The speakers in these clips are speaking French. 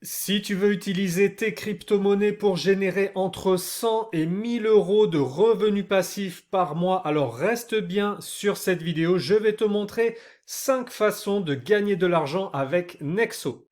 Si tu veux utiliser tes crypto-monnaies pour générer entre 100 et 1000 euros de revenus passifs par mois, alors reste bien sur cette vidéo. Je vais te montrer 5 façons de gagner de l'argent avec Nexo.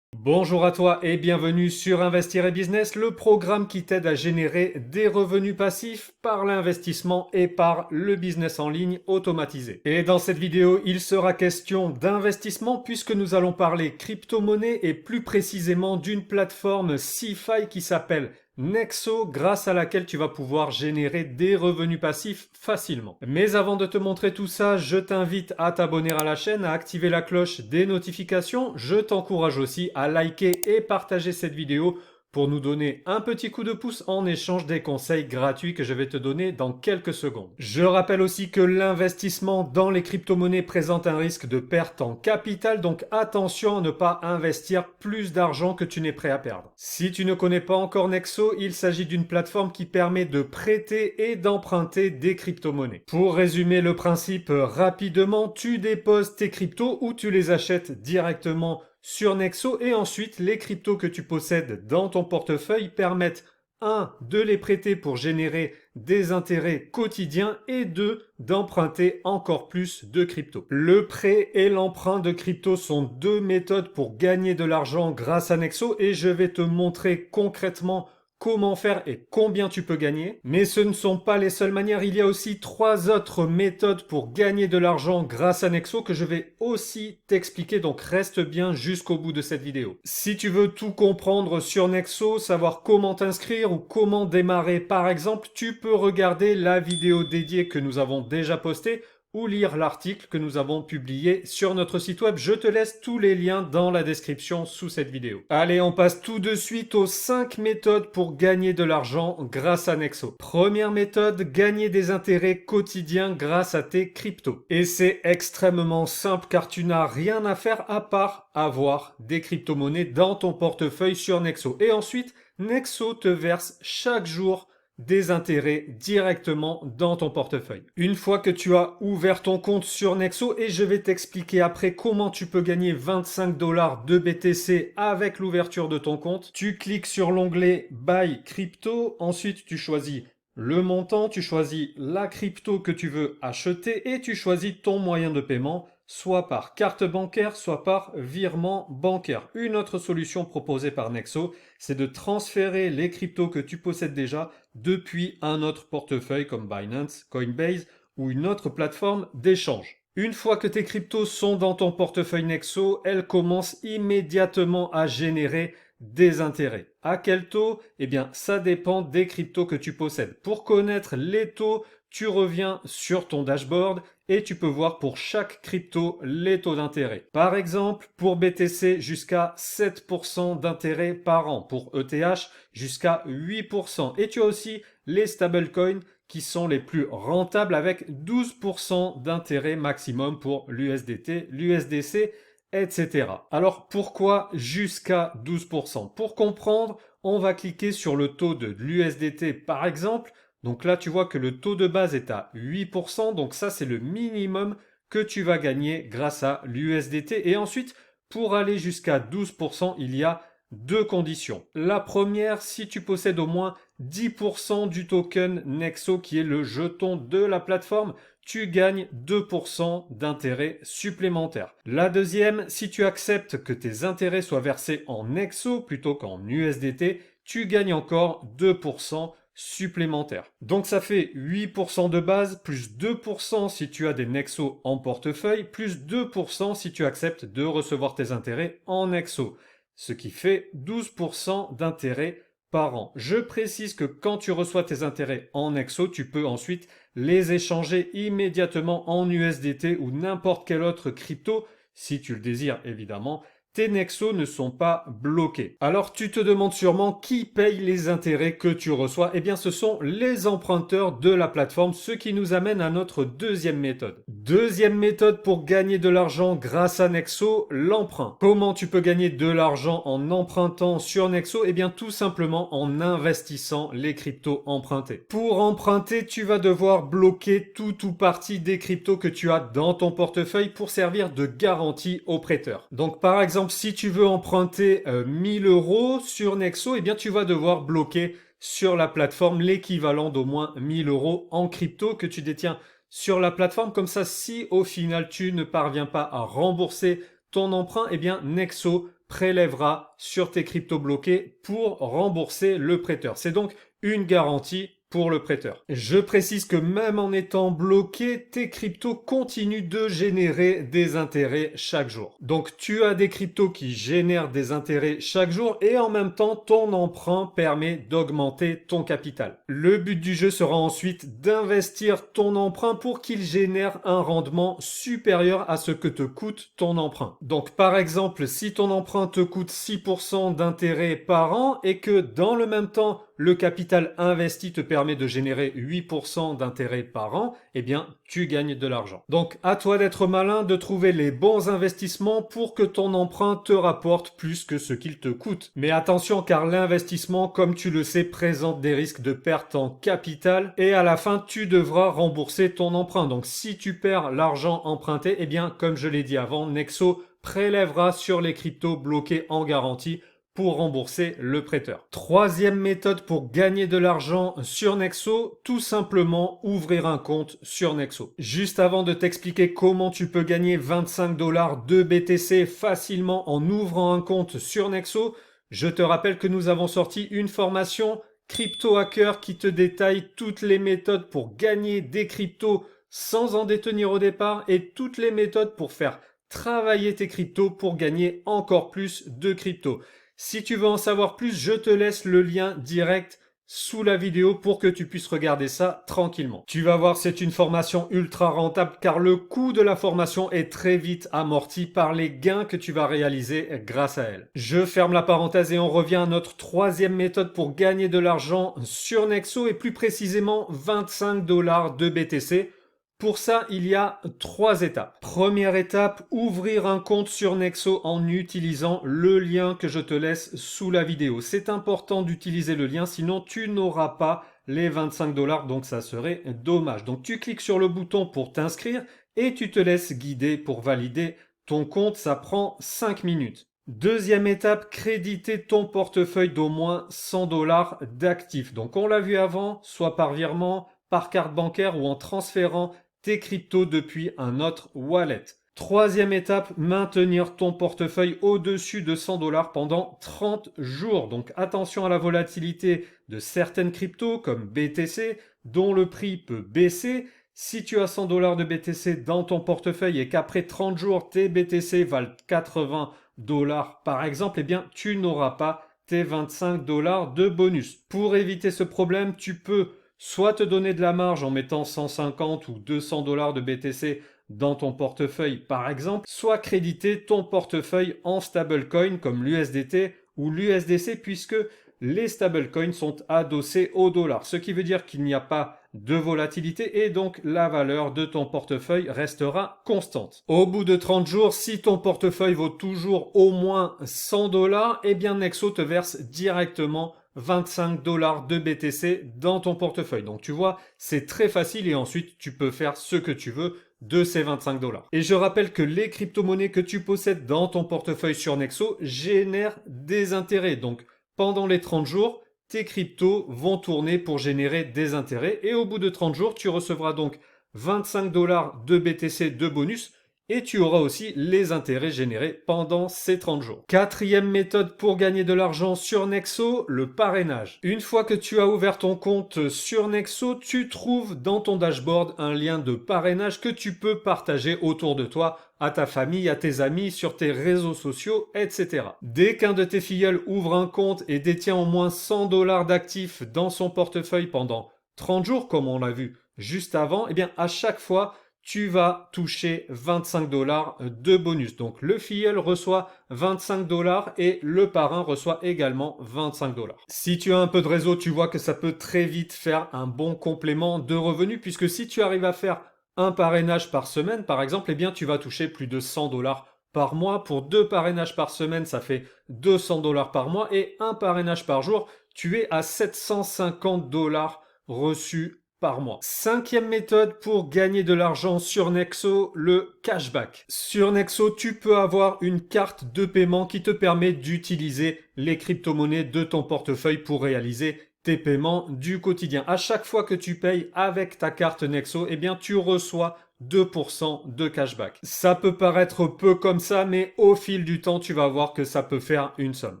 Bonjour à toi et bienvenue sur Investir et Business, le programme qui t'aide à générer des revenus passifs par l'investissement et par le business en ligne automatisé. Et dans cette vidéo, il sera question d'investissement puisque nous allons parler crypto-monnaie et plus précisément d'une plateforme CeFi qui s'appelle Nexo, grâce à laquelle tu vas pouvoir générer des revenus passifs facilement. Mais avant de te montrer tout ça, je t'invite à t'abonner à la chaîne, à activer la cloche des notifications. Je t'encourage aussi à liker et partager cette vidéo pour nous donner un petit coup de pouce en échange des conseils gratuits que je vais te donner dans quelques secondes. Je rappelle aussi que l'investissement dans les crypto-monnaies présente un risque de perte en capital, donc attention à ne pas investir plus d'argent que tu n'es prêt à perdre. Si tu ne connais pas encore Nexo, il s'agit d'une plateforme qui permet de prêter et d'emprunter des crypto-monnaies. Pour résumer le principe rapidement, tu déposes tes cryptos ou tu les achètes directement sur Nexo et ensuite les cryptos que tu possèdes dans ton portefeuille permettent 1. de les prêter pour générer des intérêts quotidiens et 2. d'emprunter encore plus de cryptos. Le prêt et l'emprunt de cryptos sont deux méthodes pour gagner de l'argent grâce à Nexo et je vais te montrer concrètement comment faire et combien tu peux gagner. Mais ce ne sont pas les seules manières, il y a aussi 3 autres méthodes pour gagner de l'argent grâce à Nexo que je vais aussi t'expliquer, donc reste bien jusqu'au bout de cette vidéo. Si tu veux tout comprendre sur Nexo, savoir comment t'inscrire ou comment démarrer par exemple, tu peux regarder la vidéo dédiée que nous avons déjà postée ou lire l'article que nous avons publié sur notre site web. Je te laisse tous les liens dans la description sous cette vidéo. Allez, on passe tout de suite aux 5 méthodes pour gagner de l'argent grâce à Nexo. Première méthode, gagner des intérêts quotidiens grâce à tes cryptos. Et c'est extrêmement simple car tu n'as rien à faire à part avoir des crypto-monnaies dans ton portefeuille sur Nexo. Et ensuite, Nexo te verse chaque jour des intérêts directement dans ton portefeuille. Une fois que tu as ouvert ton compte sur Nexo, et je vais t'expliquer après comment tu peux gagner 25 $ de BTC avec l'ouverture de ton compte, tu cliques sur l'onglet Buy Crypto, ensuite tu choisis le montant, tu choisis la crypto que tu veux acheter et tu choisis ton moyen de paiement, soit par carte bancaire, soit par virement bancaire. Une autre solution proposée par Nexo, c'est de transférer les cryptos que tu possèdes déjà depuis un autre portefeuille comme Binance, Coinbase ou une autre plateforme d'échange. Une fois que tes cryptos sont dans ton portefeuille Nexo, elles commencent immédiatement à générer des intérêts. À quel taux? Eh bien, ça dépend des cryptos que tu possèdes. Pour connaître les taux, tu reviens sur ton dashboard et tu peux voir pour chaque crypto les taux d'intérêt. Par exemple, pour BTC, jusqu'à 7% d'intérêt par an. Pour ETH, jusqu'à 8%. Et tu as aussi les stablecoins qui sont les plus rentables avec 12% d'intérêt maximum pour l'USDT, l'USDC, etc. Alors pourquoi jusqu'à 12%? Pour comprendre, on va cliquer sur le taux de l'USDT par exemple. Donc là, tu vois que le taux de base est à 8%, donc ça c'est le minimum que tu vas gagner grâce à l'USDT. Et ensuite, pour aller jusqu'à 12%, il y a deux conditions. La première, si tu possèdes au moins 10% du token Nexo qui est le jeton de la plateforme, tu gagnes 2% d'intérêt supplémentaire. La deuxième, si tu acceptes que tes intérêts soient versés en Nexo plutôt qu'en USDT, tu gagnes encore 2% supplémentaire. Donc ça fait 8% de base, plus 2% si tu as des Nexo en portefeuille, plus 2% si tu acceptes de recevoir tes intérêts en Nexo, ce qui fait 12% d'intérêt par an. Je précise que quand tu reçois tes intérêts en Nexo, tu peux ensuite les échanger immédiatement en USDT ou n'importe quel autre crypto, si tu le désires évidemment, tes Nexo ne sont pas bloqués. Alors tu te demandes sûrement qui paye les intérêts que tu reçois. Eh bien ce sont les emprunteurs de la plateforme, ce qui nous amène à notre deuxième méthode. Deuxième méthode pour gagner de l'argent grâce à Nexo, l'emprunt. Comment tu peux gagner de l'argent en empruntant sur Nexo? Eh bien tout simplement en investissant les cryptos empruntés. Pour emprunter, tu vas devoir bloquer tout ou partie des cryptos que tu as dans ton portefeuille pour servir de garantie au prêteur. Donc par exemple, si tu veux emprunter 1000 € sur Nexo, eh bien tu vas devoir bloquer sur la plateforme l'équivalent d'au moins 1000 € en crypto que tu détiens sur la plateforme. Comme ça, si au final tu ne parviens pas à rembourser ton emprunt, eh bien Nexo prélèvera sur tes cryptos bloqués pour rembourser le prêteur. C'est donc une garantie pour le prêteur. Je précise que même en étant bloqué, tes cryptos continuent de générer des intérêts chaque jour. Donc tu as des cryptos qui génèrent des intérêts chaque jour et en même temps ton emprunt permet d'augmenter ton capital. Le but du jeu sera ensuite d'investir ton emprunt pour qu'il génère un rendement supérieur à ce que te coûte ton emprunt. Donc par exemple, si ton emprunt te coûte 6% d'intérêt par an et que dans le même temps le capital investi te permet de générer 8% d'intérêt par an, eh bien, tu gagnes de l'argent. Donc, à toi d'être malin, de trouver les bons investissements pour que ton emprunt te rapporte plus que ce qu'il te coûte. Mais attention, car l'investissement, comme tu le sais, présente des risques de perte en capital et à la fin, tu devras rembourser ton emprunt. Donc, si tu perds l'argent emprunté, eh bien, comme je l'ai dit avant, Nexo prélèvera sur les cryptos bloqués en garantie pour rembourser le prêteur. Troisième méthode pour gagner de l'argent sur Nexo, tout simplement ouvrir un compte sur Nexo. Juste avant de t'expliquer comment tu peux gagner 25 $ de BTC facilement en ouvrant un compte sur Nexo, je te rappelle que nous avons sorti une formation Crypto Hacker qui te détaille toutes les méthodes pour gagner des cryptos sans en détenir au départ et toutes les méthodes pour faire travailler tes cryptos pour gagner encore plus de cryptos. Si tu veux en savoir plus, je te laisse le lien direct sous la vidéo pour que tu puisses regarder ça tranquillement. Tu vas voir, c'est une formation ultra rentable car le coût de la formation est très vite amorti par les gains que tu vas réaliser grâce à elle. Je ferme la parenthèse et on revient à notre troisième méthode pour gagner de l'argent sur Nexo et plus précisément 25 $ de BTC. Pour ça, il y a 3 étapes. Première étape, ouvrir un compte sur Nexo en utilisant le lien que je te laisse sous la vidéo. C'est important d'utiliser le lien, sinon tu n'auras pas les 25 $, donc ça serait dommage. Donc tu cliques sur le bouton pour t'inscrire et tu te laisses guider pour valider ton compte. Ça prend 5 minutes. Deuxième étape, créditer ton portefeuille d'au moins 100 $ d'actifs. Donc on l'a vu avant, soit par virement, par carte bancaire ou en transférant tes cryptos depuis un autre wallet. Troisième étape, maintenir ton portefeuille au-dessus de 100 $ pendant 30 jours. Donc attention à la volatilité de certaines cryptos comme BTC dont le prix peut baisser. Si tu as 100 $ de BTC dans ton portefeuille et qu'après 30 jours tes BTC valent 80 $ par exemple, eh bien tu n'auras pas tes 25 $ de bonus. Pour éviter ce problème, tu peux soit te donner de la marge en mettant 150 ou 200 $ de BTC dans ton portefeuille par exemple, soit créditer ton portefeuille en stablecoin comme l'USDT ou l'USDC puisque les stablecoins sont adossés au dollar, ce qui veut dire qu'il n'y a pas de volatilité et donc la valeur de ton portefeuille restera constante. Au bout de 30 jours, si ton portefeuille vaut toujours au moins 100 $, eh bien Nexo te verse directement 25 $ de BTC dans ton portefeuille. Donc tu vois, c'est très facile et ensuite tu peux faire ce que tu veux de ces 25 $. Et je rappelle que les crypto-monnaies que tu possèdes dans ton portefeuille sur Nexo génèrent des intérêts. Donc pendant les 30 jours, tes cryptos vont tourner pour générer des intérêts et au bout de 30 jours, tu recevras donc 25 $ de BTC de bonus et tu auras aussi les intérêts générés pendant ces 30 jours. Quatrième méthode pour gagner de l'argent sur Nexo, le parrainage. Une fois que tu as ouvert ton compte sur Nexo, tu trouves dans ton dashboard un lien de parrainage que tu peux partager autour de toi, à ta famille, à tes amis, sur tes réseaux sociaux, etc. Dès qu'un de tes filleuls ouvre un compte et détient au moins 100 $ d'actifs dans son portefeuille pendant 30 jours, comme on l'a vu juste avant, eh bien à chaque fois, tu vas toucher 25 $ de bonus. Donc le filleul reçoit 25 $ et le parrain reçoit également 25 $. Si tu as un peu de réseau, tu vois que ça peut très vite faire un bon complément de revenus, puisque si tu arrives à faire un parrainage par semaine, par exemple, eh bien tu vas toucher plus de 100 $ par mois. Pour 2 parrainages par semaine, ça fait 200 $ par mois, et un parrainage par jour, tu es à 750 $ reçus par mois. Cinquième méthode pour gagner de l'argent sur Nexo, le cashback. Sur Nexo, tu peux avoir une carte de paiement qui te permet d'utiliser les crypto-monnaies de ton portefeuille pour réaliser tes paiements du quotidien. À chaque fois que tu payes avec ta carte Nexo, eh bien, tu reçois 2% de cashback. Ça peut paraître peu comme ça, mais au fil du temps, tu vas voir que ça peut faire une somme.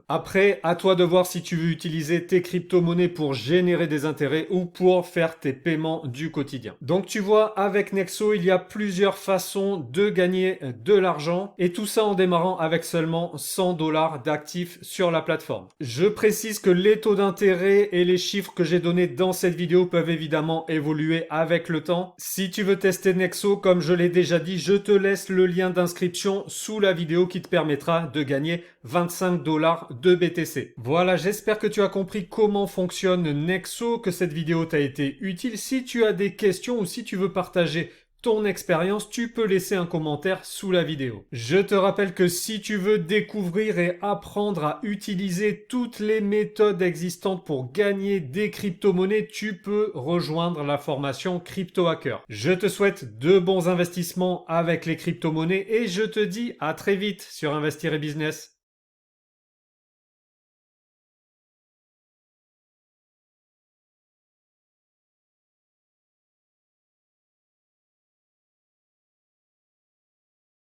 Après, à toi de voir si tu veux utiliser tes crypto-monnaies pour générer des intérêts ou pour faire tes paiements du quotidien. Donc tu vois, avec Nexo, il y a plusieurs façons de gagner de l'argent, et tout ça en démarrant avec seulement 100 $ d'actifs sur la plateforme. Je précise que les taux d'intérêt et les chiffres que j'ai donnés dans cette vidéo peuvent évidemment évoluer avec le temps. Si tu veux tester Nexo, comme je l'ai déjà dit, je te laisse le lien d'inscription sous la vidéo qui te permettra de gagner 25 $ de BTC. Voilà, j'espère que tu as compris comment fonctionne Nexo, que cette vidéo t'a été utile. Si tu as des questions ou si tu veux partager ton expérience, tu peux laisser un commentaire sous la vidéo. Je te rappelle que si tu veux découvrir et apprendre à utiliser toutes les méthodes existantes pour gagner des crypto-monnaies, tu peux rejoindre la formation Crypto Hacker. Je te souhaite de bons investissements avec les crypto-monnaies et je te dis à très vite sur Investir et Business.